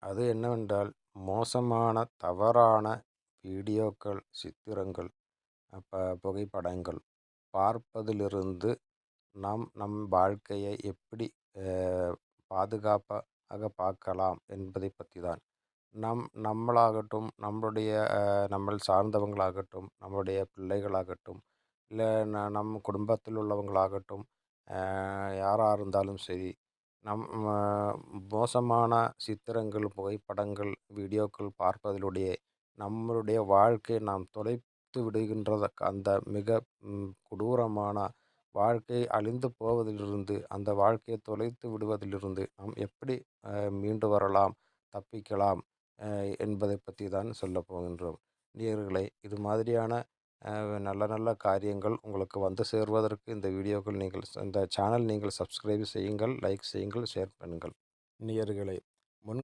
அது என்னவென்றால், மோசமான, தவறான வீடியோக்கள், சித்திரங்கள், புகைப்படங்கள் பார்ப்பதிலிருந்து நாம் நம் வாழ்க்கையை எப்படி அ பாதுகாப்பாக பார்க்கலாம் என்பதை பற்றி தான். நம்மளாகட்டும், நம்மளுடைய நம்மள் சார்ந்தவங்களாகட்டும், நம்முடைய பிள்ளைகளாகட்டும், இல்ல நம் குடும்பத்தில் உள்ளவங்களாகட்டும், யாரா இருந்தாலும் சரி, நம்ம மோசமான சித்திரங்கள், புகைப்படங்கள், வீடியோக்கள் பார்ப்பதிலூடைய நம்மளுடைய வாழ்க்கையை நாம் தொலைத்து விடுகின்றத அந்த மிக கொடூரமான வாழ்க்கை அழிந்து போவதிலிருந்து, அந்த வாழ்க்கையை தொலைத்து விடுவதிலிருந்து நாம் எப்படி மீண்டு வரலாம், தப்பிக்கலாம் என்பதை பற்றி தான் சொல்லப் போகின்றோம். நேயர்களே, இது மாதிரியான அ நல்ல நல்ல காரியங்கள் உங்களுக்கு வந்து சேர்வதற்கு இந்த வீடியோக்கள் இந்த சேனல் நீங்கள் சப்ஸ்கிரைப் செய்யுங்கள், லைக் செய்யுங்கள், ஷேர் பண்ணுங்கள். நேயர்களே,